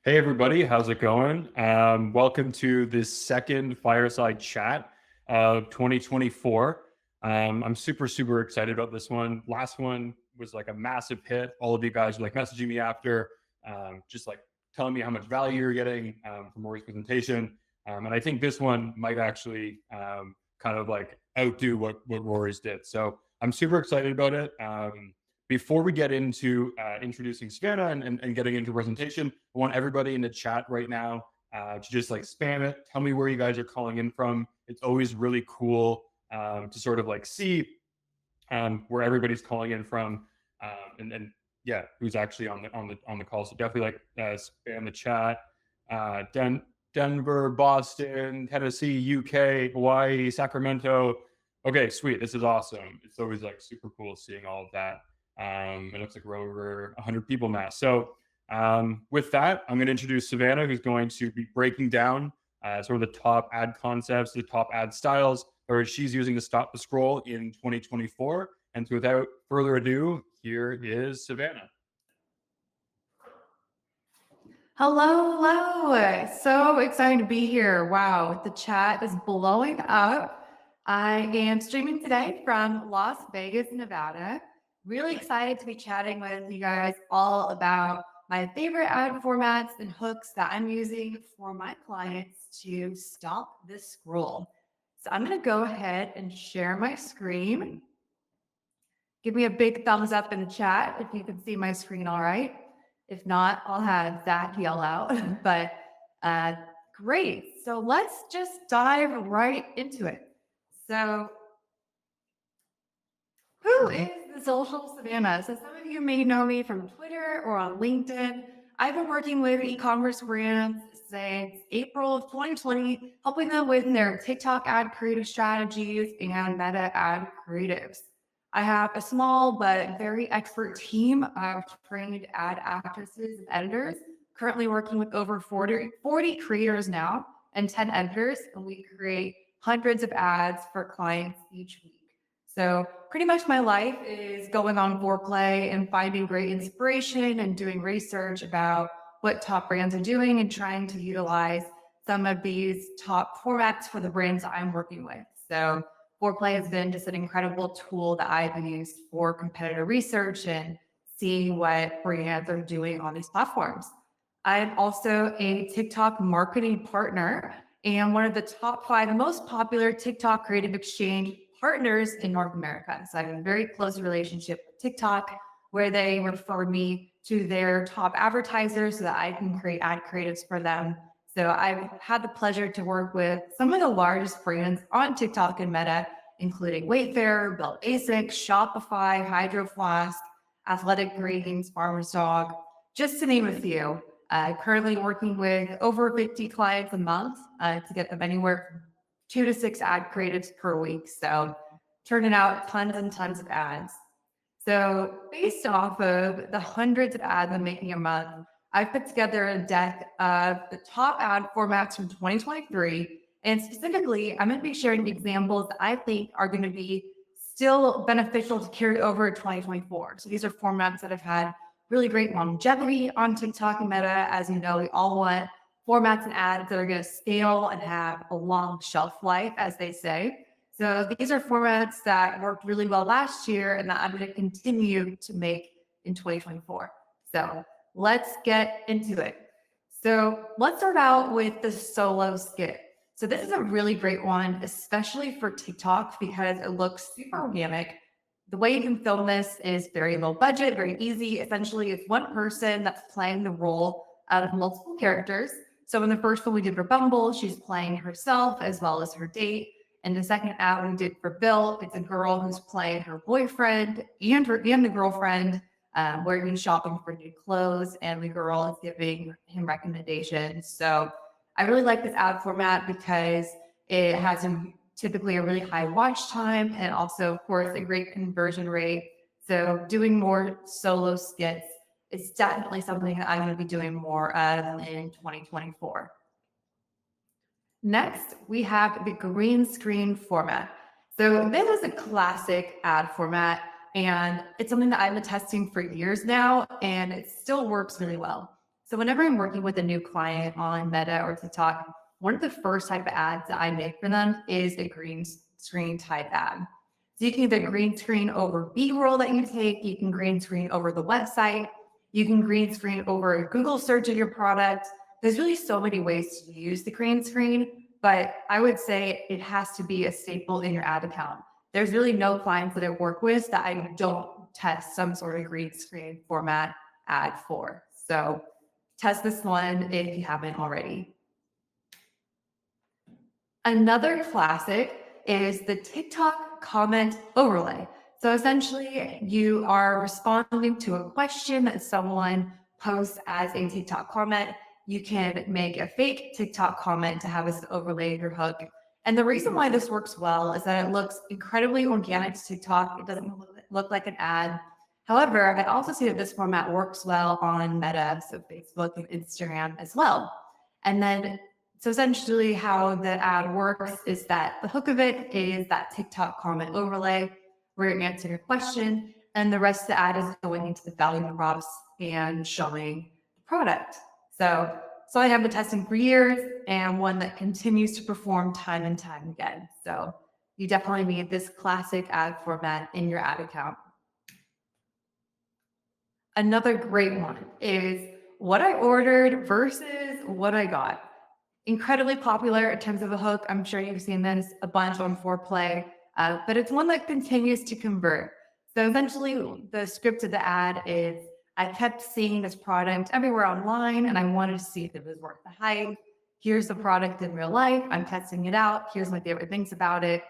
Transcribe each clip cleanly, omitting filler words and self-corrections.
Hey everybody, how's it going? Welcome to this second fireside chat of 2024. I'm super excited about this one. Last one was like a massive hit. All of you guys were like messaging me after, just like telling me how much value you're getting from Rory's presentation. And I think this one might actually kind of like outdo what Rory's did. So I'm super excited about it. Before we get into introducing Savannah and getting into presentation, I want everybody in the chat right now to just like spam it. Tell me where you guys are calling in from. It's always really cool to sort of like see where everybody's calling in from, and yeah, who's actually on the call. So definitely like spam the chat. Denver, Boston, Tennessee, UK, Hawaii, Sacramento. Okay, sweet. This is awesome. It's always like super cool seeing all of that. It looks like we're over 100 people now. So with that, I'm going to introduce Savannah, who's going to be breaking down sort of the top ad concepts, the top ad styles, or she's using to stop the scroll in 2024. And so without further ado, here is Savannah. Hello. So excited to be here. Wow, the chat is blowing up. I am streaming today from Las Vegas, Nevada. Really excited to be chatting with you guys all about my favorite ad formats and hooks that I'm using for my clients to stop the scroll. So I'm going to go ahead and share my screen. Give me a big thumbs up in the chat if you can see my screen all right. If not, I'll have Zach yell out. But great. So let's just dive right into it. So who is the Social Savannah? So some of you may know me from Twitter or on LinkedIn. I've been working with e-commerce brands since April of 2020, helping them with their TikTok ad creative strategies and Meta ad creatives. I have a small but very expert team of trained ad actresses and editors, currently working with over 40 creators now and 10 editors, and we create hundreds of ads for clients each week. So pretty much my life is going on foreplay and finding great inspiration and doing research about what top brands are doing and trying to utilize some of these top formats for the brands I'm working with. So foreplay has been just an incredible tool that I've used for competitor research and seeing what brands are doing on these platforms. I'm also a TikTok marketing partner and one of the top 5 most popular TikTok creative exchange partners in North America. So I have a very close relationship with TikTok where they refer me to their top advertisers so that I can create ad creatives for them. So I've had the pleasure to work with some of the largest brands on TikTok and Meta, including Wayfair, Belt Basics, Shopify, Hydro Flask, Athletic Greens, Farmer's Dog, just to name a few. Currently working with over 50 clients a month to get them anywhere from 2 to 6 ad creatives per week. So turning out tons and tons of ads. So based off of the hundreds of ads I'm making a month, I've put together a deck of the top ad formats from 2023. And specifically, I'm going to be sharing examples that I think are going to be still beneficial to carry over to 2024. So these are formats that have had really great longevity on TikTok and Meta. As you know, we all want formats and ads that are going to scale and have a long shelf life, as they say. So these are formats that worked really well last year and that I'm going to continue to make in 2024. So let's get into it. So let's start out with the solo skit. So this is a really great one, especially for TikTok because it looks super organic. The way you can film this is very low budget, very easy. Essentially, it's one person that's playing the role out of multiple characters. So in the first one we did for Bumble, she's playing herself as well as her date. And the second ad we did for Bill, it's a girl who's playing her boyfriend and the girlfriend, where you're shopping for new clothes, and the girl is giving him recommendations. So I really like this ad format because it has typically a really high watch time and also, of course, a great conversion rate. So doing more solo skits is definitely something that I'm going to be doing more of in 2024. Next, we have the Greenscreen format. So this is a classic ad format, and it's something that I've been testing for years now, and it still works really well. So whenever I'm working with a new client on Meta or TikTok, one of the first type of ads that I make for them is a green screen type ad. So you can either green screen over B-roll that you take, you can green screen over the website, you can green screen over a Google search of your product. There's really so many ways to use the green screen, but I would say it has to be a staple in your ad account. There's really no clients that I work with that I don't test some sort of green screen format ad for. So test this one if you haven't already. Another classic is the TikTok comment overlay. So essentially, you are responding to a question that someone posts as a TikTok comment. You can make a fake TikTok comment to have this overlay your hook. And the reason why this works well is that it looks incredibly organic to TikTok. It doesn't look like an ad. However, I also see that this format works well on Meta, so Facebook and Instagram as well. And then, so essentially how the ad works is that the hook of it is that TikTok comment overlay where you're answering your question, and the rest of the ad is going into the value props and showing the product. So I have been testing for years and one that continues to perform time and time again. So you definitely need this classic ad format in your ad account. Another great one is what I ordered versus what I got. Incredibly popular in terms of a hook. I'm sure you've seen this a bunch on Foreplay, but it's one that continues to convert. So essentially the script of the ad is, I kept seeing this product everywhere online and I wanted to see if it was worth the hype. Here's the product in real life. I'm testing it out. Here's my favorite things about it.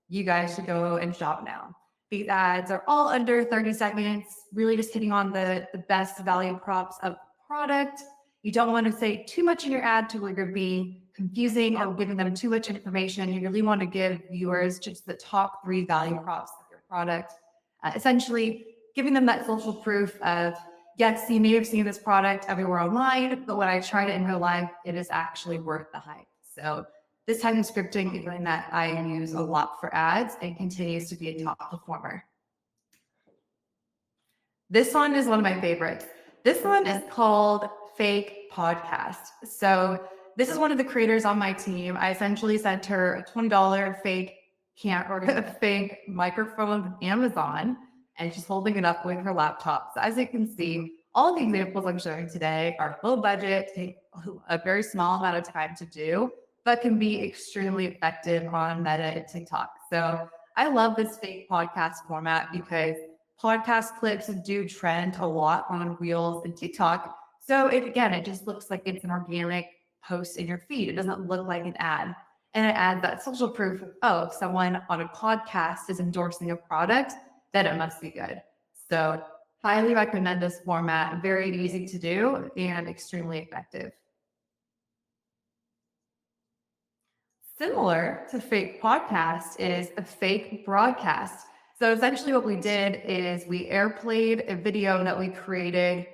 You guys should go and shop now. These ads are all under 30 seconds, really just hitting on the best value props of the product. You don't want to say too much in your ad to where you're being confusing or giving them too much information. You really want to give viewers just the top 3 value props of your product. Essentially, giving them that social proof of, yes, you may have seen this product everywhere online, but when I tried it in real life, it is actually worth the hype. So this type of scripting is something that I use a lot for ads and continues to be a top performer. This one is one of my favorites. This one is called Fake Podcast. So this is one of the creators on my team. I essentially sent her a $20 fake microphone from Amazon, and she's holding it up with her laptop. So as you can see, all the examples I'm showing today are low budget, take a very small amount of time to do, but can be extremely effective on Meta and TikTok. So I love this fake podcast format because podcast clips do trend a lot on Reels and TikTok. So it just looks like it's an organic post in your feed. It doesn't look like an ad. And it adds that social proof of, oh, if someone on a podcast is endorsing a product, then it must be good. So highly recommend this format. Very easy to do and extremely effective. Similar to fake podcast is a fake broadcast. So essentially what we did is we airplayed a video that we created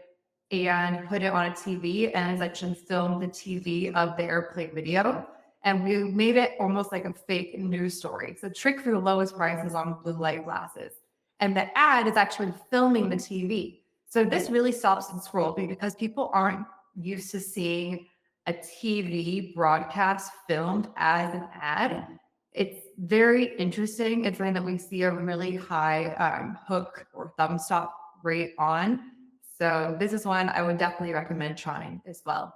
and put it on a TV and essentially filmed the TV of the airplay video. And we made it almost like a fake news story. So trick for the lowest prices on blue light glasses. And the ad is actually filming the TV. So this really stops and scroll because people aren't used to seeing a TV broadcast filmed as an ad. It's very interesting. It's something that we see a really high hook or thumbs up rate on. So this is one I would definitely recommend trying as well.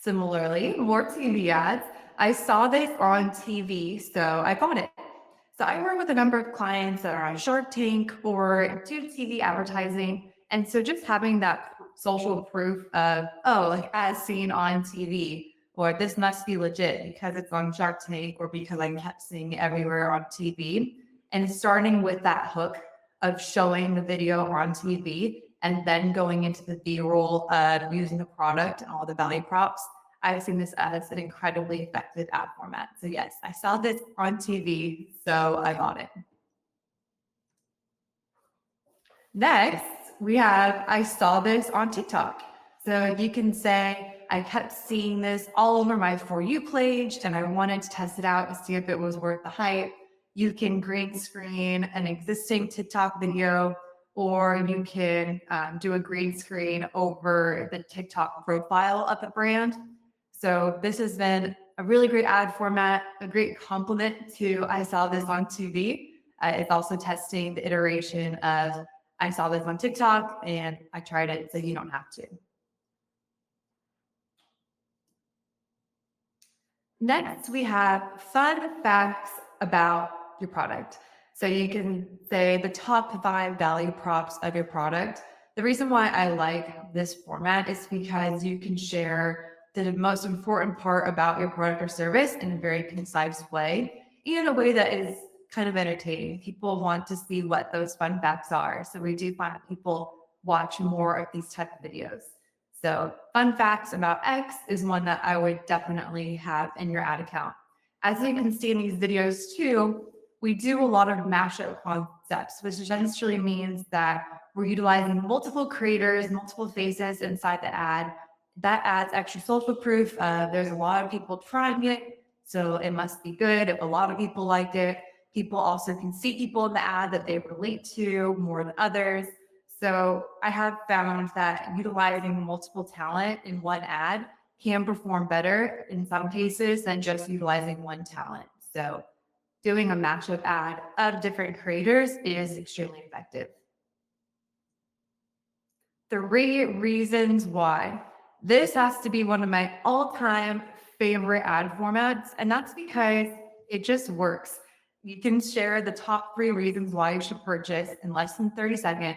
Similarly, more TV ads. I saw this on TV, so I bought it. So I work with a number of clients that are on Shark Tank or do TV advertising. And so just having that social proof of, oh, like as seen on TV, or this must be legit because it's on Shark Tank or because I kept seeing it everywhere on TV. And starting with that hook of showing the video on TV and then going into the B-roll of using the product and all the value props, I've seen this as an incredibly effective ad format. So yes, I saw this on TV, so I bought it. Next, we have, I saw this on TikTok. So you can say, I kept seeing this all over my For You page and I wanted to test it out to see if it was worth the hype. You can green screen an existing TikTok video or you can do a green screen over the TikTok profile of the brand. So this has been a really great ad format, a great complement to I saw this on TV. It's also testing the iteration of I saw this on TikTok and I tried it, so you don't have to. Next, we have fun facts about your product. So you can say the top 5 value props of your product. The reason why I like this format is because you can share the most important part about your product or service in a very concise way, in a way that is kind of entertaining. People want to see what those fun facts are. So we do find that people watch more of these type of videos. So fun facts about X is one that I would definitely have in your ad account. As you can see in these videos too, we do a lot of mashup concepts, which essentially means that we're utilizing multiple creators, multiple faces inside the ad. That ad's actually social proof. There's a lot of people trying it, so it must be good. If a lot of people liked it, people also can see people in the ad that they relate to more than others. So I have found that utilizing multiple talent in one ad can perform better in some cases than just utilizing one talent. So doing a mashup ad of different creators is extremely effective. 3 reasons why. This has to be one of my all-time favorite ad formats, and that's because it just works. You can share the top 3 reasons why you should purchase in less than 30 seconds.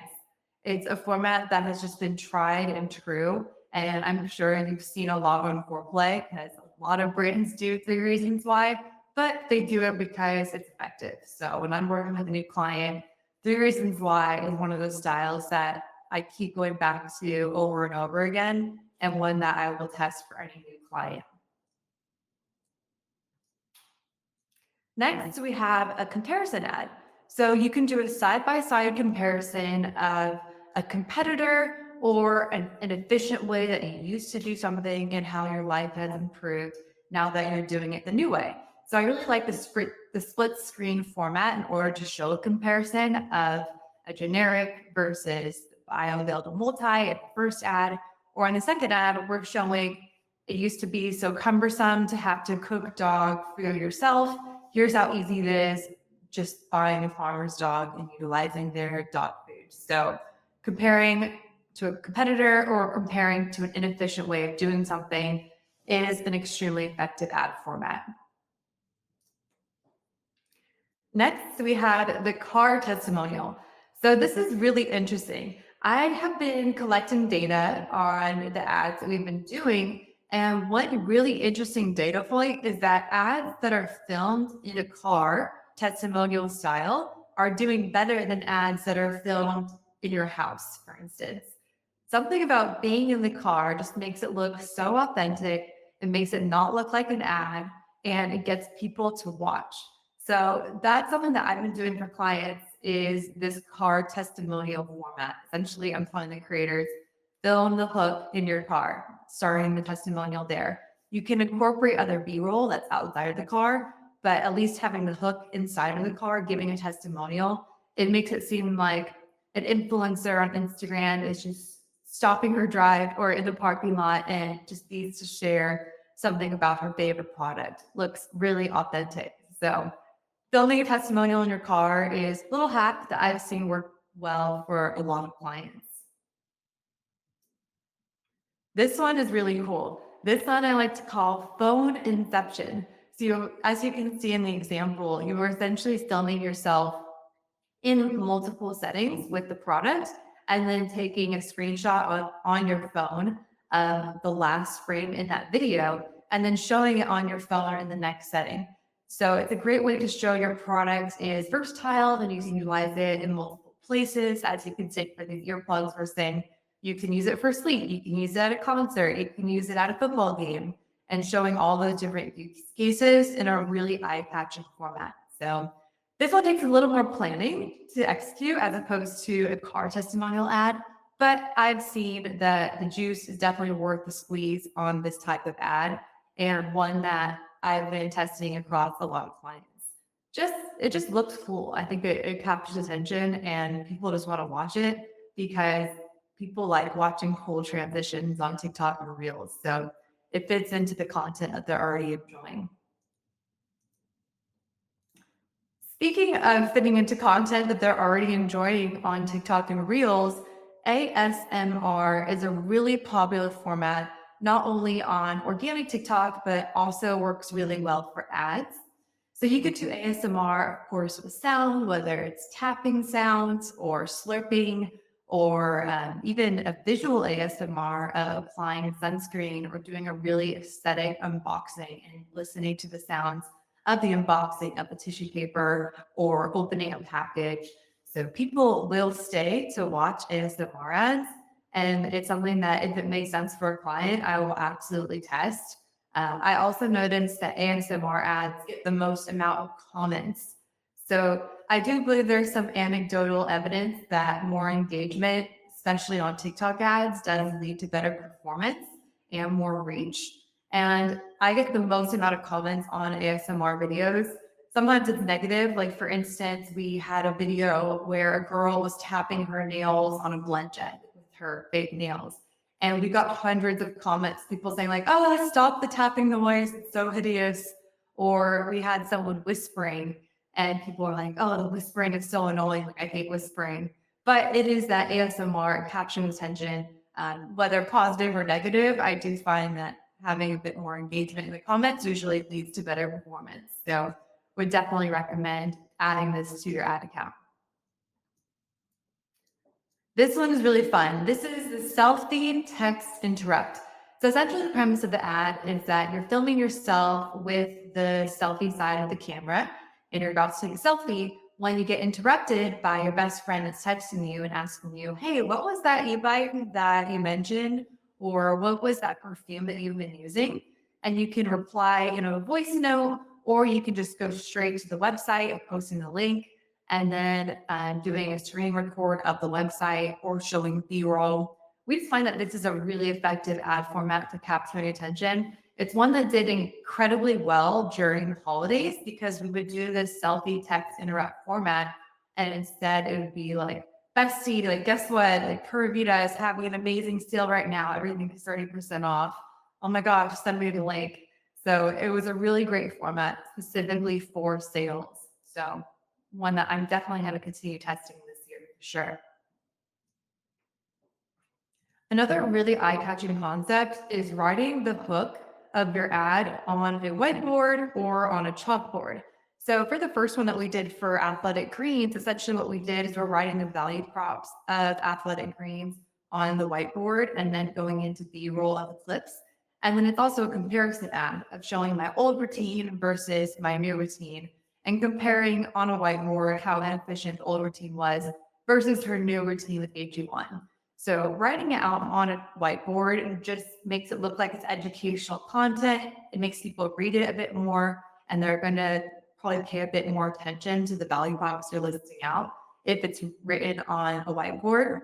It's a format that has just been tried and true, and I'm sure you've seen a lot on foreplay because a lot of brands do 3 reasons why, but they do it because it's effective. So when I'm working with a new client, 3 reasons why is one of those styles that I keep going back to over and over again, and one that I will test for any new client. Next, we have a comparison ad. So you can do a side-by-side comparison of a competitor or an efficient way that you used to do something and how your life has improved now that you're doing it the new way. So I really like the split screen format in order to show a comparison of a generic versus bioavailable multi at the first ad, or in the second ad, we're showing it used to be so cumbersome to have to cook dog food yourself. Here's how easy it is, just buying a farmer's dog and utilizing their dog food. So comparing to a competitor or comparing to an inefficient way of doing something is an extremely effective ad format. Next, we had the car testimonial. So this is really interesting. I have been collecting data on the ads that we've been doing. And one really interesting data point is that ads that are filmed in a car, testimonial style, are doing better than ads that are filmed in your house, for instance. Something about being in the car just makes it look so authentic. It makes it not look like an ad, and it gets people to watch. So that's something that I've been doing for clients is this car testimonial format. Essentially, I'm telling the creators, film the hook in your car, starting the testimonial there. You can incorporate other B-roll that's outside of the car, but at least having the hook inside of the car, giving a testimonial, it makes it seem like an influencer on Instagram is just stopping her drive or in the parking lot and just needs to share something about her favorite product. Looks really authentic. So filming a testimonial in your car is a little hack that I've seen work well for a lot of clients. This one is really cool. This one I like to call phone inception. So as you can see in the example, you are essentially filming yourself in multiple settings with the product and then taking a screenshot on your phone of the last frame in that video and then showing it on your phone or in the next setting. So it's a great way to show your product is versatile and you can utilize it in multiple places. As you can see for these earplugs we're saying, you can use it for sleep, you can use it at a concert, you can use it at a football game, and showing all those different use cases in a really eye-catching format. So this one takes a little more planning to execute as opposed to a car testimonial ad, but I've seen that the juice is definitely worth the squeeze on this type of ad and one that I've been testing across a lot of clients. it just looks cool. I think it captures attention and people just want to watch it because people like watching cool transitions on TikTok and Reels. So it fits into the content that they're already enjoying. Speaking of fitting into content that they're already enjoying on TikTok and Reels, ASMR is a really popular format, not only on organic TikTok, but also works really well for ads. So you could do ASMR, of course, with sound, whether it's tapping sounds or slurping, or even a visual ASMR of applying sunscreen or doing a really aesthetic unboxing and listening to the sounds of the unboxing of the tissue paper or opening a package. So people will stay to watch ASMR ads. And it's something that if it makes sense for a client, I will absolutely test. I also noticed that ASMR ads get the most amount of comments. So I do believe there's some anecdotal evidence that more engagement, especially on TikTok ads, does lead to better performance and more reach. And I get the most amount of comments on ASMR videos. Sometimes it's negative. Like, for instance, we had a video where a girl was tapping her nails on a blend jet with her fake nails. And we got hundreds of comments, people saying, like, oh, stop the tapping noise. It's so hideous. Or we had someone whispering, and people are like, oh, the whispering is so annoying. Like, I hate whispering. But it is that ASMR capturing attention, whether positive or negative. I do find that having a bit more engagement in the comments usually leads to better performance. So would definitely recommend adding this to your ad account. This one is really fun. This is the Selfie Text Interrupt. So essentially the premise of the ad is that you're filming yourself with the selfie side of the camera and you're about to take a selfie when you get interrupted by your best friend that's texting you and asking you, hey, what was that e-bike that you mentioned? Or what was that perfume that you've been using? And you can reply in a voice note, or you can just go straight to the website of posting the link and then doing a screen record of the website or showing B-roll. We find that this is a really effective ad format for capturing attention. It's one that did incredibly well during the holidays because we would do this selfie text interrupt format, and instead it would be like, bestie, like, guess what? Like, Pura Vida is having an amazing sale right now. Everything is 30% off. Oh my gosh, send me the link. So it was a really great format specifically for sales. So one that I'm definitely going to continue testing this year for sure. Another really eye-catching concept is writing the hook of your ad on a whiteboard or on a chalkboard. So for the first one that we did for athletic greens, essentially what we did is we're writing the value props of athletic greens on the whiteboard and then going into B-roll of the clips. And then it's also a comparison ad of showing my old routine versus my new routine and comparing on a whiteboard how inefficient the old routine was versus her new routine with AG1. So writing it out on a whiteboard just makes it look like it's educational content. It makes people read it a bit more, and they're going to probably pay a bit more attention to the value props you're listing out if it's written on a whiteboard.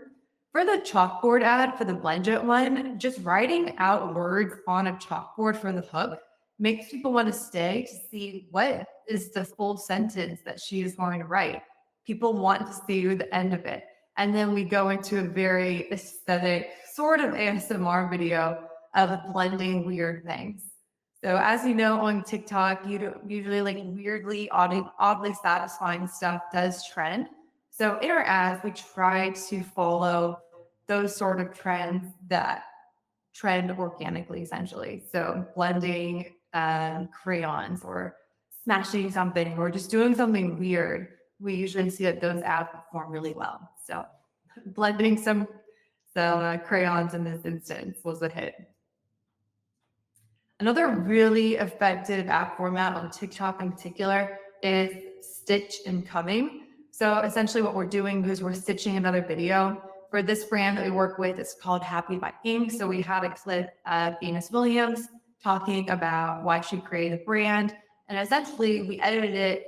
For the chalkboard ad, for the blended one, just writing out words on a chalkboard for the hook makes people want to stay to see what is the full sentence that she is going to write. People want to see the end of it. And then we go into a very aesthetic sort of ASMR video of blending weird things. So as you know, on TikTok, usually like weirdly, oddly satisfying stuff does trend. So in our ads, we try to follow those sort of trends that trend organically, essentially. So blending crayons or smashing something or just doing something weird. We usually see that those ads perform really well. So blending some crayons in this instance was a hit. Another really effective ad format on TikTok in particular is stitch and coming. So essentially what we're doing is we're stitching another video. For this brand that we work with, it's called Happy by Ink. So we had a clip of Venus Williams talking about why she created a brand. And essentially we edited it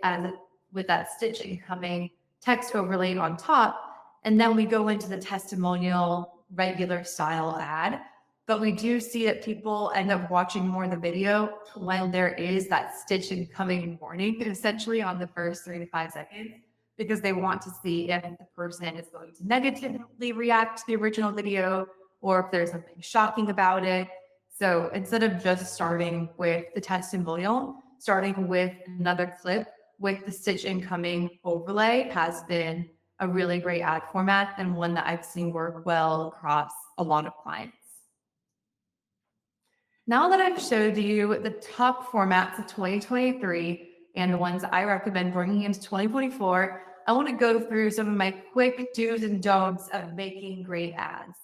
with that stitching coming text overlaid on top. And then we go into the testimonial regular style ad. but we do see that people end up watching more of the video when there is that stitch incoming warning, essentially on the first 3 to 5 seconds, because they want to see if the person is going to negatively react to the original video or if there's something shocking about it. So instead of just starting with the testimonial, starting with another clip with the stitch incoming overlay has been a really great ad format and one that I've seen work well across a lot of clients. Now that I've showed you the top formats of 2023 and the ones I recommend bringing into 2024, I want to go through some of my quick do's and don'ts of making great ads.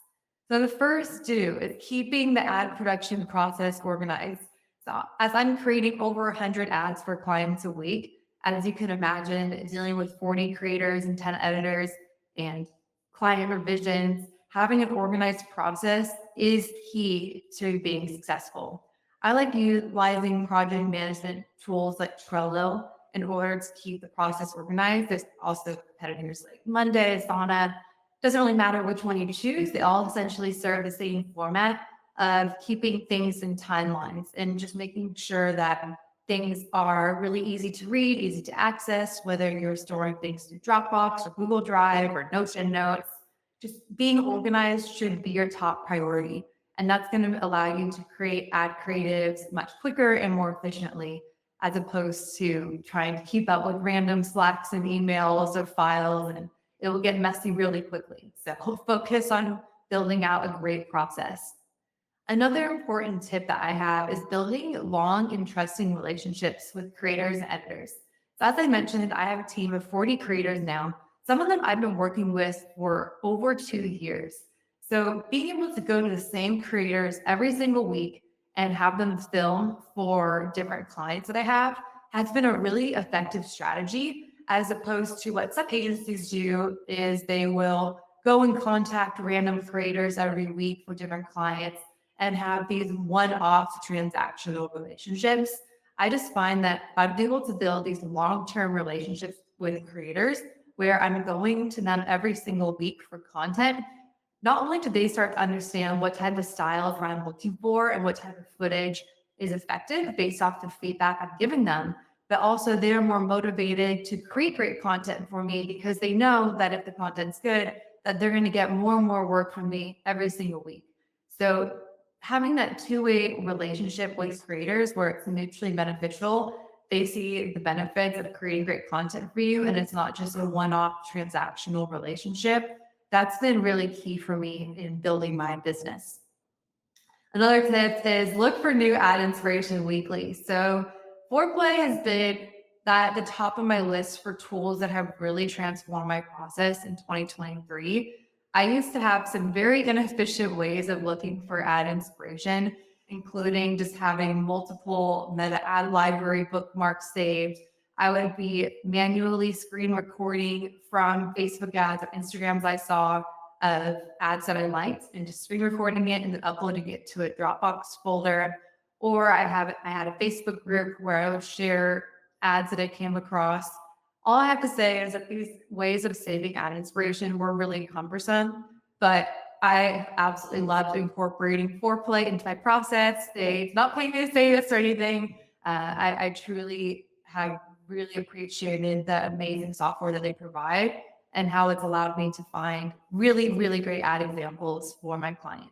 So the first do is keeping the ad production process organized. So as I'm creating over 100 ads for clients a week, as you can imagine, dealing with 40 creators and 10 editors and client revisions, having an organized process is key to being successful. I like utilizing project management tools like Trello in order to keep the process organized. There's also competitors like Monday, Asana. Doesn't really matter which one you choose. They all essentially serve the same format of keeping things in timelines and just making sure that things are really easy to read, easy to access, whether you're storing things in Dropbox or Google Drive or Notes and Notes. Just being organized should be your top priority. And that's going to allow you to create ad creatives much quicker and more efficiently, as opposed to trying to keep up with random Slacks and emails or files, and it will get messy really quickly. So focus on building out a great process. Another important tip that I have is building long and trusting relationships with creators and editors. So as I mentioned, I have a team of 40 creators now. Some of them I've been working with for over 2 years. So being able to go to the same creators every single week and have them film for different clients that I have has been a really effective strategy, as opposed to what some agencies do is they will go and contact random creators every week for different clients and have these one-off transactional relationships. I just find that I'm able to build these long-term relationships with creators where I'm going to them every single week for content. Not only do they start to understand what type of styles I'm looking for and what type of footage is effective based off the feedback I'm giving them, but also they're more motivated to create great content for me because they know that if the content's good, that they're going to get more and more work from me every single week. So having that two-way relationship with creators where it's mutually beneficial, they see the benefits of creating great content for you, and it's not just a one-off transactional relationship. That's been really key for me in building my business. Another tip is look for new ad inspiration weekly. So Foreplay has been at the top of my list for tools that have really transformed my process in 2023. I used to have some very inefficient ways of looking for ad inspiration, including just having multiple meta ad library bookmarks saved. I would be manually screen recording from Facebook ads or Instagrams I saw of ads that I liked and just screen recording it and then uploading it to a Dropbox folder. Or I had a Facebook group where I would share ads that I came across. All I have to say is that these ways of saving ad inspiration were really cumbersome, but I absolutely loved incorporating Foreplay into my process. They not paying me to say this or anything. I truly have really appreciated the amazing software that they provide and how it's allowed me to find really, really great ad examples for my clients.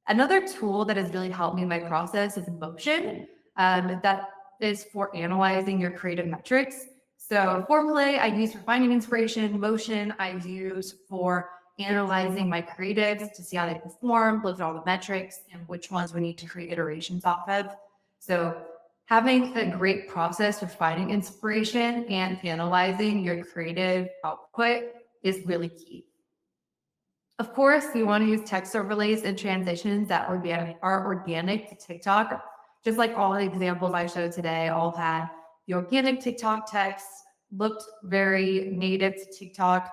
Another tool that has really helped me in my process is Motion. That is for analyzing your creative metrics. So Foreplay, I use for finding inspiration. Motion, I use for analyzing my creatives to see how they perform, look at all the metrics and which ones we need to create iterations off of. So having a great process for finding inspiration and analyzing your creative output is really key. Of course, you want to use text overlays and transitions that are organic to TikTok. Just like all the examples I showed today, all had the organic TikTok text, looked very native to TikTok.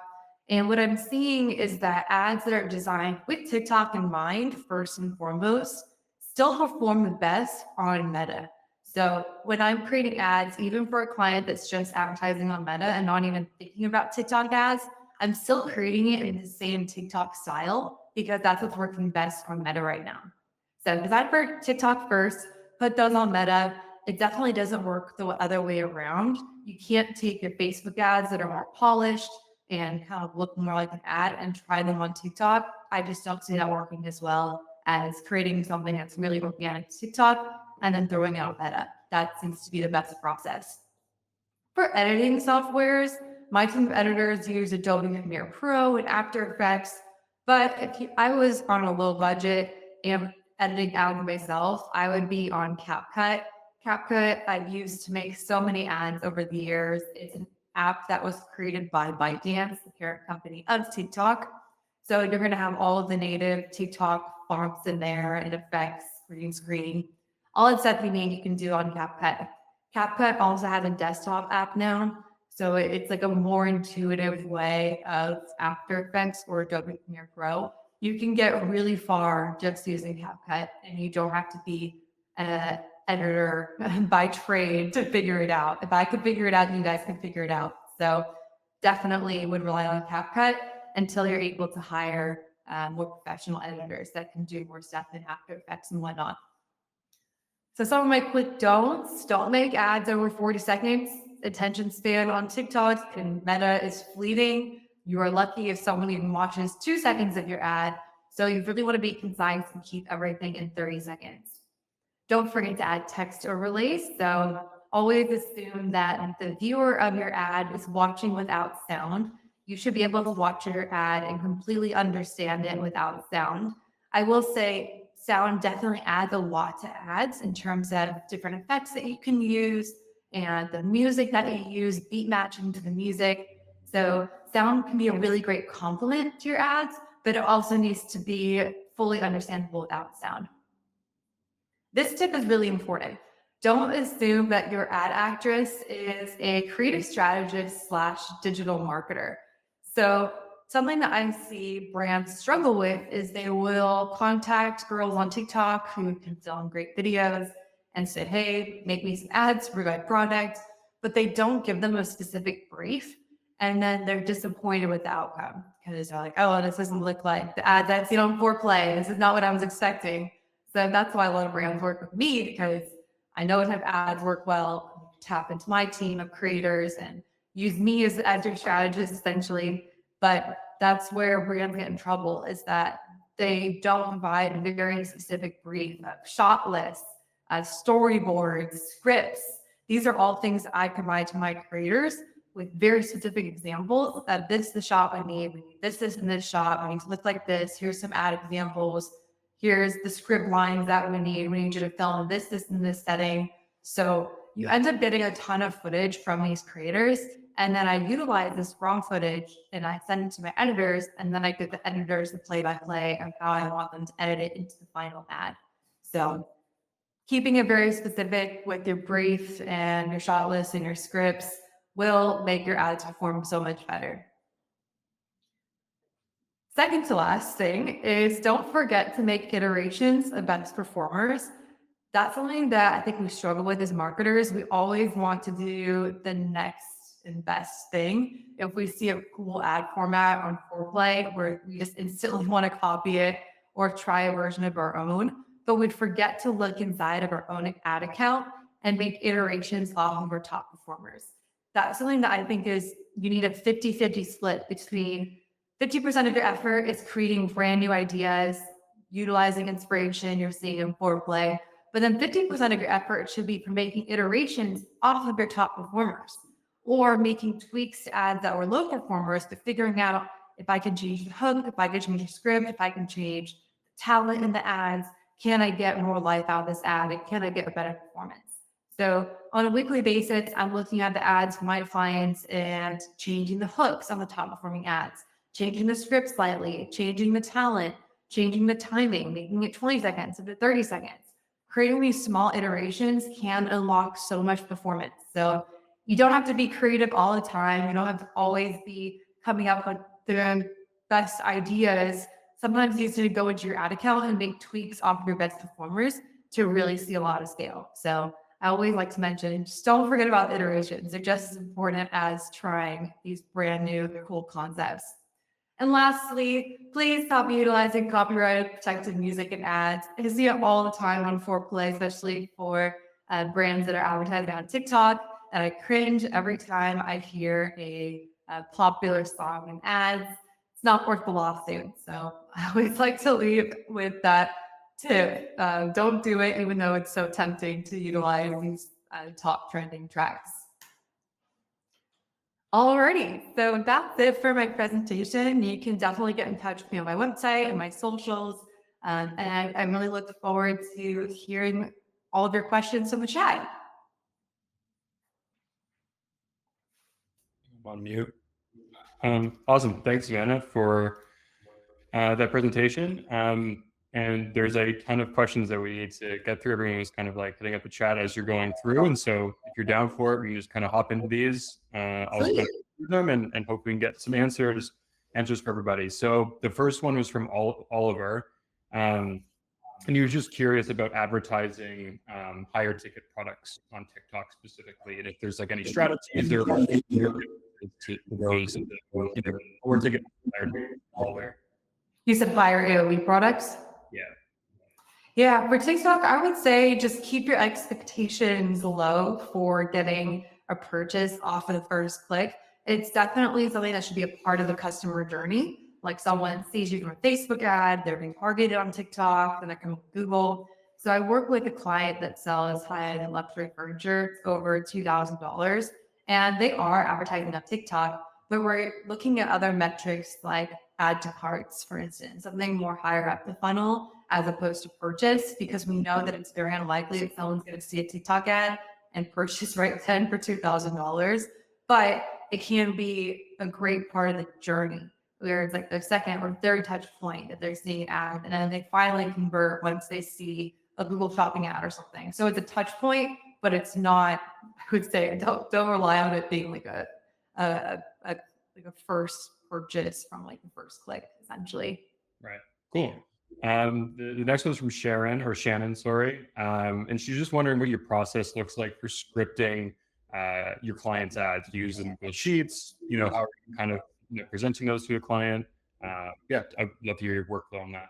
And what I'm seeing is that ads that are designed with TikTok in mind, first and foremost, still perform the best on Meta. So when I'm creating ads, even for a client that's just advertising on Meta and not even thinking about TikTok ads, I'm still creating it in the same TikTok style because that's what's working best on Meta right now. So design for TikTok first, put those on Meta. It definitely doesn't work the other way around. You can't take your Facebook ads that are more polished and kind of look more like an ad and try them on TikTok. I just don't see that working as well as creating something that's really organic to TikTok and then throwing it on Meta. That seems to be the best process. For editing softwares, my team of editors use Adobe Premiere Pro and After Effects. But I was on a low budget and editing ads myself, I would be on CapCut. CapCut I've used to make so many ads over the years. It's an app that was created by ByteDance, the parent company of TikTok. So you're going to have all of the native TikTok fonts in there and effects, green screen, all the stuff you need you can do on CapCut. CapCut also has a desktop app now. So it's like a more intuitive way of After Effects or Adobe Premiere Pro. You can get really far just using CapCut, and you don't have to be an editor by trade to figure it out. If I could figure it out, you guys can figure it out. So definitely would rely on CapCut until you're able to hire more professional editors that can do more stuff in After Effects and whatnot. So some of my quick don'ts: don't make ads over 40 seconds. Attention span on TikTok and Meta is fleeting. You are lucky if someone even watches 2 seconds of your ad. So you really want to be concise and keep everything in 30 seconds. Don't forget to add text overlays. So always assume that the viewer of your ad is watching without sound. You should be able to watch your ad and completely understand it without sound. I will say sound definitely adds a lot to ads in terms of different effects that you can use and the music that you use, beat matching to the music. So sound can be a really great complement to your ads, but it also needs to be fully understandable without sound. This tip is really important. Don't assume that your ad actress is a creative strategist / digital marketer. So something that I see brands struggle with is they will contact girls on TikTok who can film great videos and say, hey, make me some ads for my product, but they don't give them a specific brief. And then they're disappointed with the outcome because they're like, oh, this doesn't look like the ad I've seen on Foreplay. This is not what I was expecting. So that's why a lot of brands work with me, because I know what type of ads work well, tap into my team of creators and use me as your strategist essentially. But that's where brands get in trouble, is that they don't provide a very specific brief of shot lists, storyboards, scripts. These are all things I provide to my creators with very specific examples that this is the shot I need. We need this, and this shot. I need to look like this. Here's some ad examples. Here's the script lines that we need. We need you to film this, and this setting. So you end up getting a ton of footage from these creators. And then I utilize this raw footage and I send it to my editors. And then I give the editors the play-by-play of how I want them to edit it into the final ad. So keeping it very specific with your brief and your shot list and your scripts will make your ads perform so much better. Second to last thing is don't forget to make iterations of best performers. That's something that I think we struggle with as marketers. We always want to do the next and best thing. If we see a cool ad format on Foreplay where we just instantly want to copy it or try a version of our own, but we'd forget to look inside of our own ad account and make iterations off of our top performers. That's something that I think is, you need a 50-50 split between 50% of your effort is creating brand new ideas, utilizing inspiration you're seeing in Foreplay, but then 50% of your effort should be for making iterations off of your top performers, or making tweaks to ads that were low performers, but figuring out if I can change the hook, if I can change the script, if I can change the talent in the ads, can I get more life out of this ad, and can I get a better performance? So on a weekly basis, I'm looking at the ads for my clients and changing the hooks on the top performing ads, changing the script slightly, changing the talent, changing the timing, making it 20 seconds to 30 seconds. Creating these small iterations can unlock so much performance. So you don't have to be creative all the time. You don't have to always be coming up with the best ideas. Sometimes you need to go into your ad account and make tweaks off your best performers to really see a lot of scale. So I always like to mention, just don't forget about iterations. They're just as important as trying these brand new, cool concepts. And lastly, please stop utilizing copyrighted protected music and ads. I see it all the time on foreplay, especially for brands that are advertising on TikTok. And I cringe every time I hear a popular song and ads. It's not worth the lawsuit. So I always like to leave with that tip. Don't do it, even though it's so tempting to utilize these top trending tracks. Alrighty, so that's it for my presentation. You can definitely get in touch with me on my website and my socials. And I really look forward to hearing all of your questions in the chat. I'm on mute. Awesome. Thanks, Savannah, for that presentation. And there's a ton of questions that we need to get through. Everyone is kind of like hitting up the chat as you're going through. And so if you're down for it, we can just kind of hop into these. I'll go through them and hope we can get some answers for everybody. So the first one was from Oliver. And he was just curious about advertising higher ticket products on TikTok specifically. And if there's like any strategies there to those or to get all there. You said higher AOV products? Yeah. Yeah, for TikTok, I would say just keep your expectations low for getting a purchase off of the first click. It's definitely something that should be a part of the customer journey. Like someone sees you from a Facebook ad, they're being targeted on TikTok, then they come to Google. So I work with a client that sells high-end luxury furniture over $2,000, and they are advertising on TikTok, but we're looking at other metrics like add to carts, for instance, something more higher up the funnel as opposed to purchase, because we know that it's very unlikely that someone's going to see a TikTok ad and purchase right then for $2,000. But it can be a great part of the journey where it's like the second or third touch point that they're seeing an ad, and then they finally convert once they see a Google shopping ad or something. So it's a touch point, but it's not, I would say, don't rely on it being like a first purchase from like the first click, essentially. Right. Cool. The next one's from Shannon, sorry. And she's just wondering what your process looks like for scripting your client's ads. Do you use them with sheets? How are you kind of presenting those to a client? Yeah, I'd love to hear your workflow on that.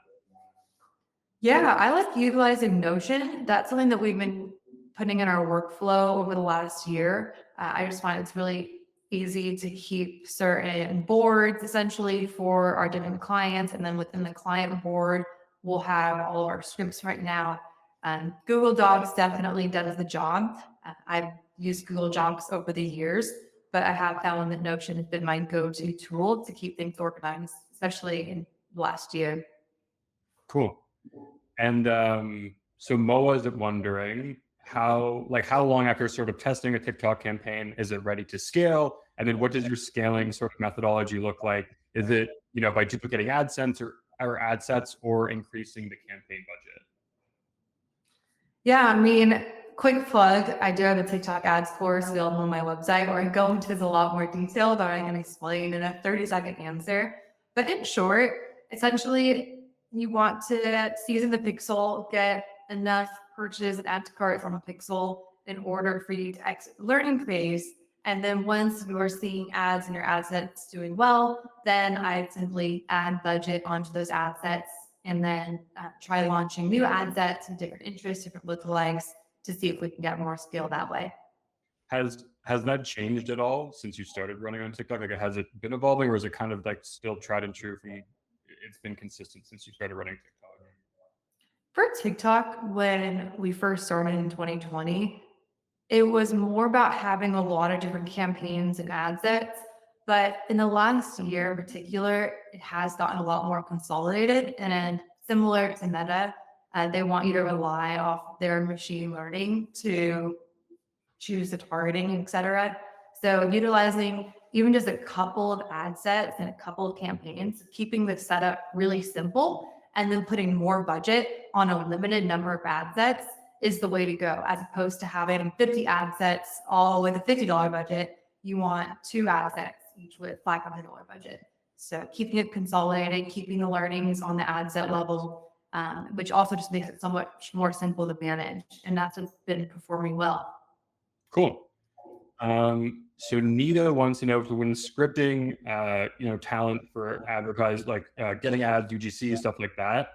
Yeah, I like utilizing Notion. That's something that we've been putting in our workflow over the last year. I just find it's really easy to keep certain boards essentially for our different clients. And then within the client board, we'll have all of our scripts right now. Google Docs definitely does the job. I've used Google Docs over the years, but I have found that Notion has been my go-to tool to keep things organized, especially in the last year. Cool. And so Moa is wondering how long after sort of testing a TikTok campaign is it ready to scale? And then what does your scaling sort of methodology look like? Is it, by duplicating AdSense or ad sets or increasing the campaign budget? Yeah, I mean, quick plug, I do have a TikTok ads course available on my website where I go into a lot more detail that I can explain in a 30-second answer. But in short, essentially, you want to season the pixel, get enough purchase and add to cart from a pixel in order for you to exit the learning phase. And then once you're seeing ads and your ad sets doing well, then I simply add budget onto those ad sets and then try launching new ad sets and different interests, different lookalikes to see if we can get more scale that way. Has that changed at all since you started running on TikTok? Like, has it been evolving, or is it kind of like still tried and true for you? It's been consistent since you started running TikTok. For TikTok, when we first started in 2020, it was more about having a lot of different campaigns and ad sets. But in the last year in particular, it has gotten a lot more consolidated. And similar to Meta, they want you to rely off their machine learning to choose the targeting, et cetera. So utilizing even just a couple of ad sets and a couple of campaigns, keeping the setup really simple, and then putting more budget on a limited number of ad sets is the way to go, as opposed to having 50 ad sets all with a $50 budget. You want 2 ad sets, each with $500 budget. So keeping it consolidated, keeping the learnings on the ad set level, which also just makes it somewhat more simple to manage. And that's what's been performing well. Cool. So Nita wants to know if when scripting, talent for advertise, like getting ads, UGC, stuff like that.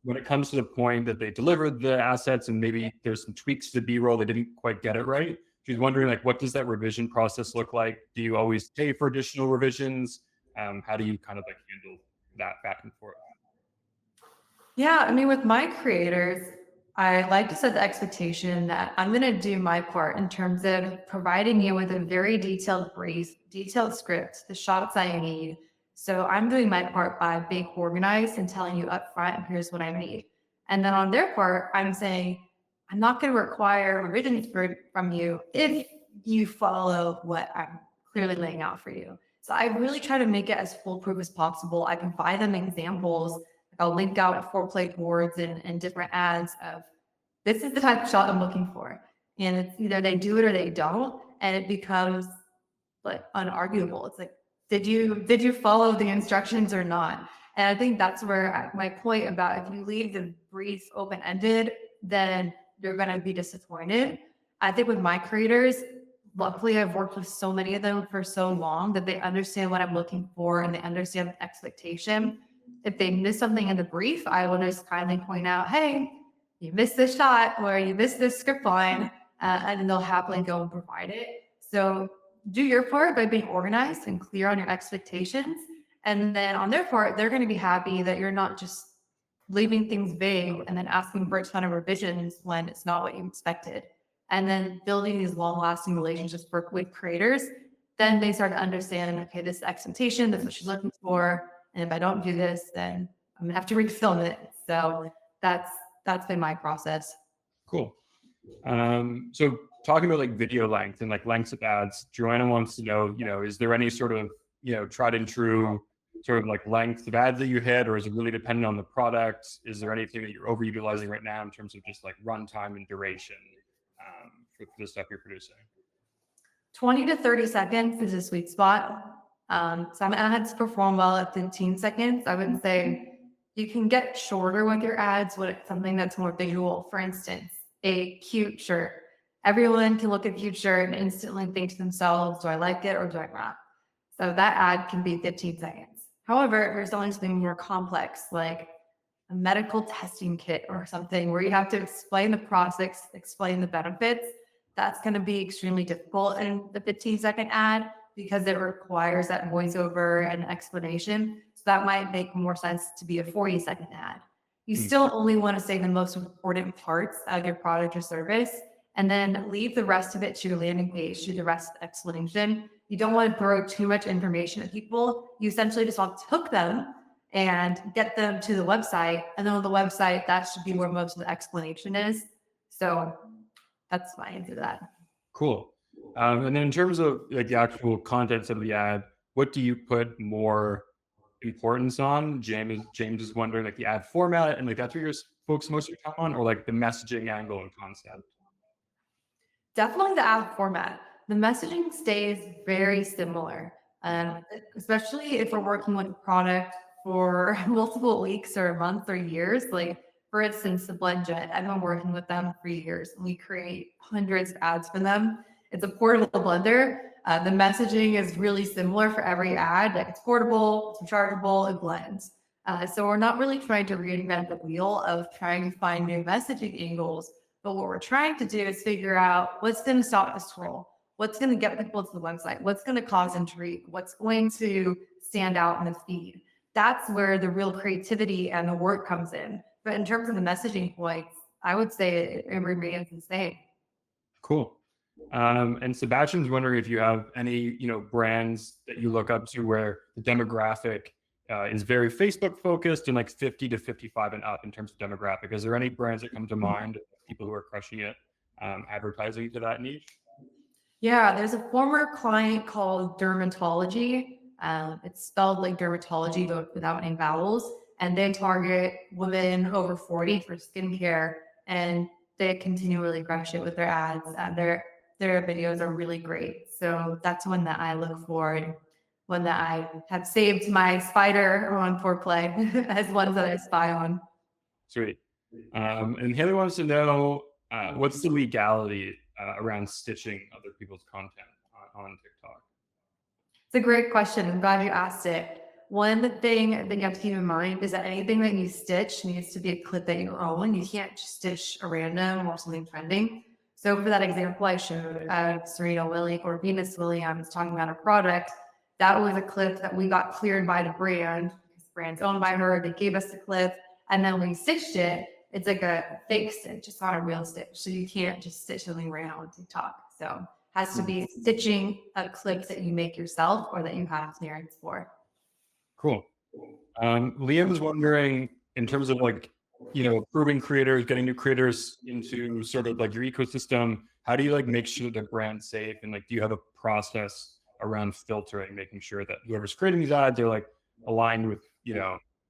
When it comes to the point that they delivered the assets and maybe there's some tweaks to the B-roll, they didn't quite get it right. She's wondering, like, what does that revision process look like? Do you always pay for additional revisions? How do you kind of like handle that back and forth? Yeah, I mean, with my creators, I like to set the expectation that I'm going to do my part in terms of providing you with a very detailed brief, detailed script, the shots I need. So I'm doing my part by being organized and telling you upfront, here's what I need. And then on their part, I'm saying, I'm not going to require revisions from you if you follow what I'm clearly laying out for you. So I really try to make it as foolproof as possible. I provide them examples. I'll link out foreplay boards and different ads of this is the type of shot I'm looking for. And it's either they do it or they don't. And it becomes like unarguable. It's like, did you follow the instructions or not? And I think that's where my point about if you leave the brief open-ended, then you're going to be disappointed. I think with my creators, luckily I've worked with so many of them for so long that they understand what I'm looking for and they understand the expectation. If they miss something in the brief, I will just kindly point out, hey, you missed this shot or you missed this script line, and then they'll happily go and provide it. So do your part by being organized and clear on your expectations. And then on their part, they're going to be happy that you're not just leaving things vague and then asking for a ton of revisions when it's not what you expected. And then building these long lasting relationships with creators, then they start to understand, okay, this is expectation, that's what she's looking for. And if I don't do this, then I'm gonna have to refilm it. So that's been my process. Cool. So talking about like video length and like lengths of ads, Joanna wants to know, is there any sort of, tried and true sort of like length of ads that you hit, or is it really dependent on the product? Is there anything that you're overutilizing right now in terms of just like runtime and duration for the stuff you're producing? 20 to 30 seconds is a sweet spot. Some ads perform well at 15 seconds. I would say you can get shorter with your ads when it's something that's more visual. For instance, a cute shirt. Everyone can look at a cute shirt and instantly think to themselves, do I like it or do I not? So that ad can be 15 seconds. However, if you're selling something more complex, like a medical testing kit or something where you have to explain the process, explain the benefits, that's going to be extremely difficult in the 15-second ad because it requires that voiceover and explanation. So that might make more sense to be a 40-second ad. You still only want to say the most important parts of your product or service and then leave the rest of it to your landing page, to the rest of the explanation. You don't want to throw too much information at people. You essentially just want to hook them and get them to the website. And then on the website, that should be where most of the explanation is. So that's my answer to that. Cool. And then in terms of like the actual contents of the ad, what do you put more importance on? James is wondering like the ad format and like that's what you're focused most of your time on, or like the messaging angle and concept? Definitely the ad format. The messaging stays very similar, especially if we're working with a product for multiple weeks or a month or years. Like, for instance, the Blend Jet, I've been working with them for years. We create hundreds of ads for them. It's a portable blender. The messaging is really similar for every ad. Like it's portable, it's rechargeable, it blends. So we're not really trying to reinvent the wheel of trying to find new messaging angles. But what we're trying to do is figure out what's going to stop the scroll, what's going to get people to the website, what's going to cause intrigue, what's going to stand out in the feed. That's where the real creativity and the work comes in. But in terms of the messaging points, I would say it remains the same. Cool. And Sebastian's wondering if you have any, brands that you look up to where the demographic is very Facebook focused and like 50 to 55 and up in terms of demographic. Is there any brands that come to mind, people who are crushing it, advertising to that niche? Yeah, there's a former client called Dermatology. It's spelled like dermatology, but without any vowels. And they target women over 40 for skincare. And they continually crush it with their ads. Their videos are really great. So that's one that I look for, and one that I have saved my spider on foreplay as ones that I spy on. Sweet. And Haley wants to know what's the legality around stitching other people's content on TikTok? It's a great question. I'm glad you asked it. One thing that you have to keep in mind is that anything that you stitch needs to be a clip that you own. You can't just stitch a random or something trending. So for that example I showed of Serena Williams or Venus Williams talking about a product, that was a clip that we got cleared by the brand. Because the brand's owned by her. They gave us the clip, and then when we stitched it, it's like a fake stitch. It's not a real stitch. So you can't just stitch something random on TikTok. So has to be stitching a clip that you make yourself or that you have clearance for. Cool. Liam is wondering, in terms of like, approving creators, getting new creators into sort of like your ecosystem, how do you like make sure the brand's safe? And like, do you have a process around filtering, making sure that whoever's creating these ads, they're like aligned with,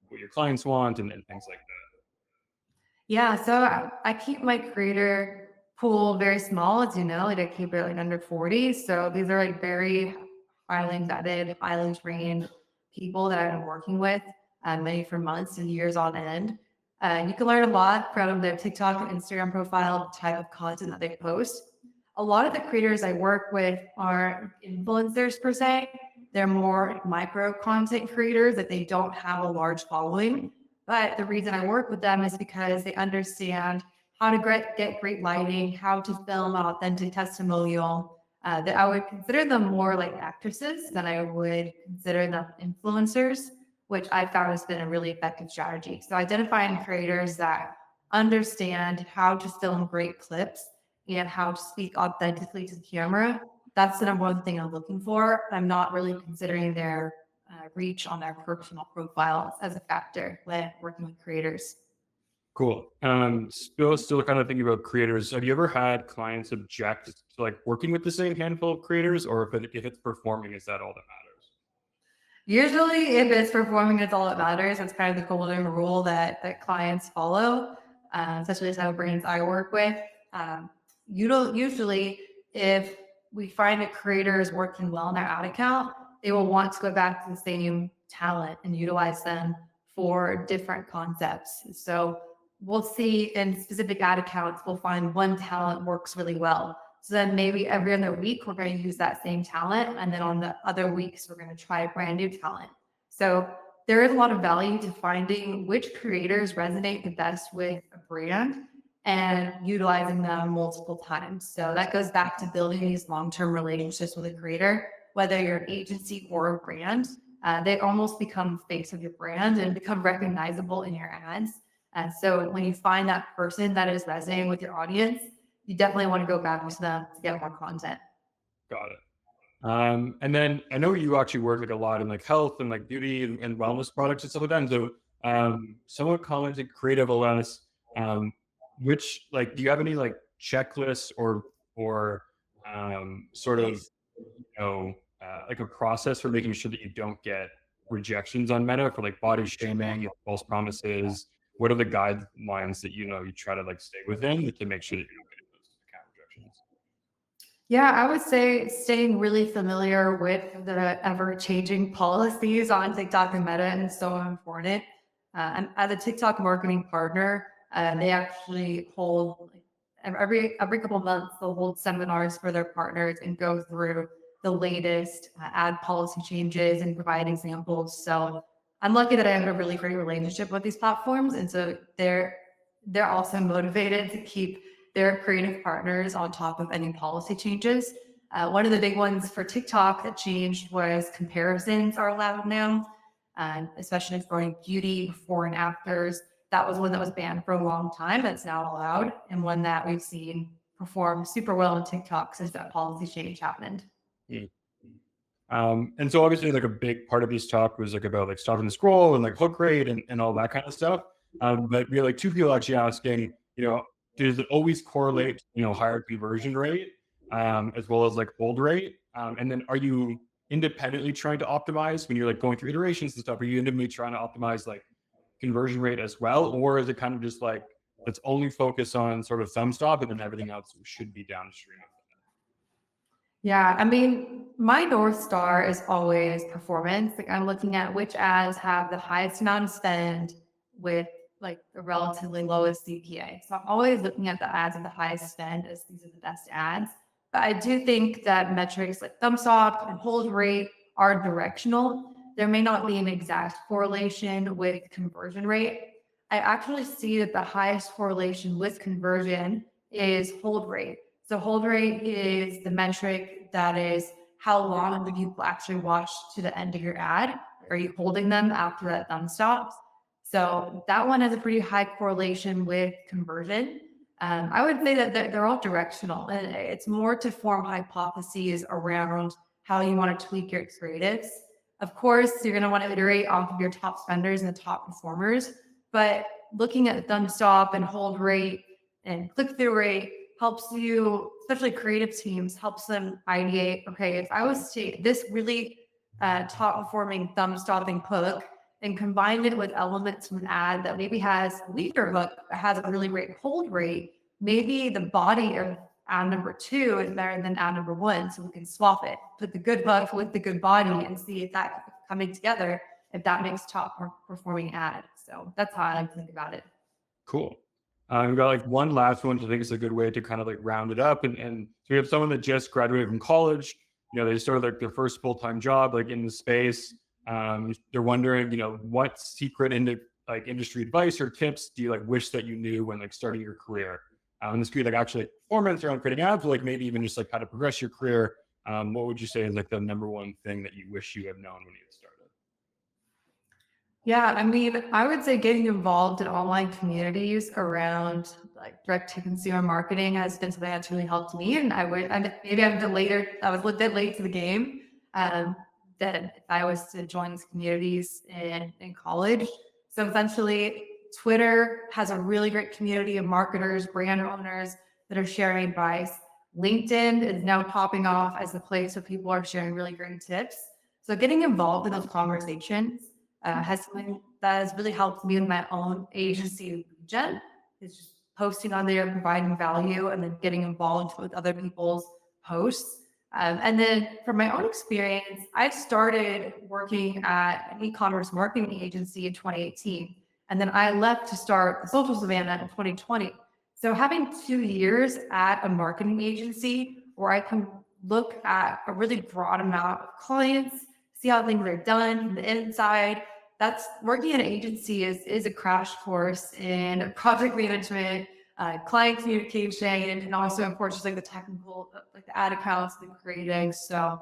what your clients want and things like that? Yeah, so I keep my creator pool very small, as you know, like I keep it like under 40. So these are like very highly vetted, highly trained people that I've been working with, many for months and years on end. You can learn a lot from their TikTok and Instagram profile, the type of content that they post. A lot of the creators I work with are influencers per se. They're more micro content creators that they don't have a large following. But the reason I work with them is because they understand how to get great lighting, how to film an authentic testimonial. That I would consider them more like actresses than I would consider them influencers, which I found has been a really effective strategy. So identifying creators that understand how to film great clips and how to speak authentically to the camera. That's the number one thing I'm looking for. I'm not really considering their reach on their personal profiles as a factor when working with creators. Cool. Still kind of thinking about creators. Have you ever had clients object to like working with the same handful of creators, or if it's performing, is that all that matters? Usually, if it's performing, it's all that matters. It's kind of the golden rule that clients follow, especially the type of brands I work with. You don't usually, if we find a creator is working well in their ad account, they will want to go back to the same talent and utilize them for different concepts. So we'll see in specific ad accounts, we'll find one talent works really well. So then maybe every other week, we're going to use that same talent. And then on the other weeks, we're going to try brand new talent. So there is a lot of value to finding which creators resonate the best with a brand and utilizing them multiple times. So that goes back to building these long-term relationships with a creator, whether you're an agency or a brand. They almost become face of your brand and become recognizable in your ads. And so when you find that person that is resonating with your audience, you definitely want to go back to them to get more content. Got it. And then I know you actually work like a lot in like health and like beauty and wellness products and stuff like that. And so someone commented creative awareness, which like, do you have any like checklists or sort of, like a process for making sure that you don't get rejections on Meta for like body shaming, false promises? What are the guidelines that, you try to like stay within to make sure that you don't get those account rejections? Yeah, I would say staying really familiar with the ever-changing policies on TikTok and Meta is so important. And as a TikTok marketing partner, they actually hold every couple of months they'll hold seminars for their partners and go through the latest ad policy changes and provide examples. So I'm lucky that I have a really great relationship with these platforms, and so they're also motivated to keep their creative partners on top of any policy changes. One of the big ones for TikTok that changed was comparisons are allowed now, especially for beauty before and afters. That was one that was banned for a long time. That's now allowed, and one that we've seen perform super well on TikTok since that policy change happened. Mm. And so obviously like a big part of this talk was like about like stopping the scroll and like hook rate and all that kind of stuff. But we had like two people actually asking, does it always correlate, higher conversion rate, as well as like hold rate? And then are you independently trying to optimize when you're like going through iterations and stuff? Are you independently trying to optimize like conversion rate as well? Or is it kind of just like, let's only focus on sort of thumb stop and then everything else should be downstream? Yeah, I mean, my North Star is always performance. Like I'm looking at which ads have the highest amount of spend with like the relatively lowest CPA. So I'm always looking at the ads with the highest spend as these are the best ads. But I do think that metrics like thumbs up and hold rate are directional. There may not be an exact correlation with conversion rate. I actually see that the highest correlation with conversion is hold rate. So hold rate is the metric that is how long do people actually watch to the end of your ad? Are you holding them after that thumb stops? So that one has a pretty high correlation with conversion. I would say that they're all directional, and it's more to form hypotheses around how you want to tweak your creatives. Of course, you're going to want to iterate off of your top spenders and the top performers, but looking at thumb stop and hold rate and click through rate helps you, especially creative teams, helps them ideate. Okay, if I was to take this really top performing thumb stopping hook and combine it with elements from an ad that maybe has a weaker hook, but has a really great hold rate, maybe the body of ad number 2 is better than ad number 1. So we can swap it, put the good hook with the good body and see if that coming together, if that makes top performing ad. So that's how I like to think about it. Cool. We've got like one last one, which I think is a good way to kind of like round it up. And so we have someone that just graduated from college. They started like their first full-time job, like in the space. They're wondering, what secret industry advice or tips do you like wish that you knew when like starting your career? And this could be like actually performance around creating ads, or like maybe even just like how to progress your career. What would you say is like the number one thing that you wish you had known when you had started? Yeah, I mean, I would say getting involved in online communities around like direct to consumer marketing has been something that's really helped me. And maybe I'm I was a little bit late to the game. That if I was to join these communities in college. So essentially, Twitter has a really great community of marketers, brand owners that are sharing advice. LinkedIn is now popping off as a place where people are sharing really great tips. So getting involved in those conversations has something that has really helped me in my own agency region. Is just posting on there, providing value, and then getting involved with other people's posts. And then from my own experience, I started working at an e-commerce marketing agency in 2018. And then I left to start the Social Savannah in 2020. So having 2 years at a marketing agency where I can look at a really broad amount of clients, see how things are done from the inside. That's working at an agency is a crash course in project management, client communication, and also, of course, just like the technical, like the ad accounts, the creating. So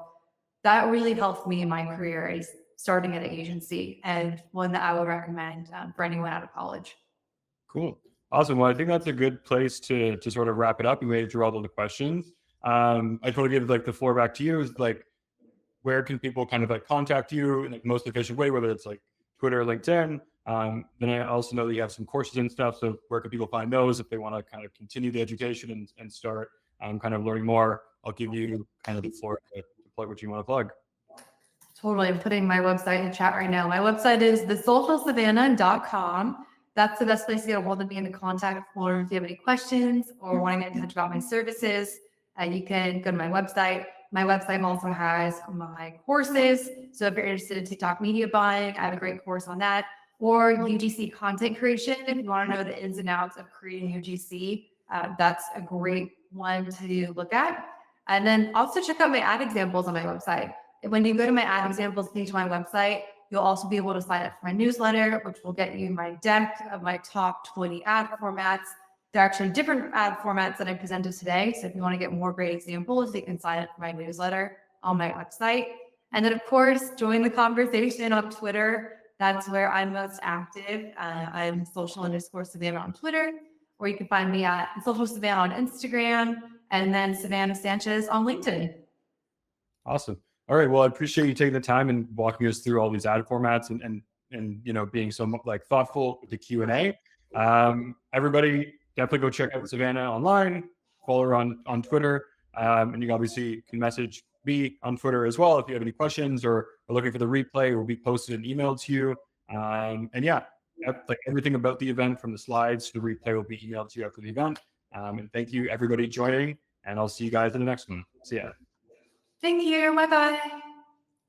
that really helped me in my career is starting at an agency, and one that I would recommend for anyone out of college. Cool. Awesome. Well, I think that's a good place to sort of wrap it up. You made it through all of the questions. I just want to give like the floor back to you. Is like, where can people kind of like contact you in the most efficient way, whether it's like Twitter, LinkedIn? Then I also know that you have some courses and stuff. So where can people find those if they want to kind of continue the education and start kind of learning more? I'll give you kind of the floor to plug what you want to plug. Totally. I'm putting my website in the chat right now. My website is thesocialsavannah.com. That's the best place to get a hold of me in the contact form if you have any questions or wanting to get in touch about my services. You can go to my website. My website also has my courses. So if you're interested in TikTok media buying, I have a great course on that. Or UGC content creation. If you want to know the ins and outs of creating UGC, that's a great one to look at. And then also check out my ad examples on my website. When you go to my ad examples page on my website, you'll also be able to sign up for my newsletter, which will get you my deck of my top 20 ad formats. There are actually different ad formats that I presented today. So if you want to get more great examples, you can sign up for my newsletter on my website. And then, of course, join the conversation on Twitter. That's where I'm most active. I'm social_Savannah on Twitter, or you can find me at Social Savannah on Instagram, and then Savannah Sanchez on LinkedIn. Awesome. All right. Well, I appreciate you taking the time and walking us through all these ad formats and being so like thoughtful with the Q&A. Everybody definitely go check out Savannah online, follow her on Twitter. And you obviously can message me on Twitter as well if you have any questions or are looking for the replay. It will be posted and emailed to you. And yeah, like everything about the event from the slides to the replay will be emailed to you after the event. And thank you everybody joining, and I'll see you guys in the next one. See ya. Thank you. Bye-bye.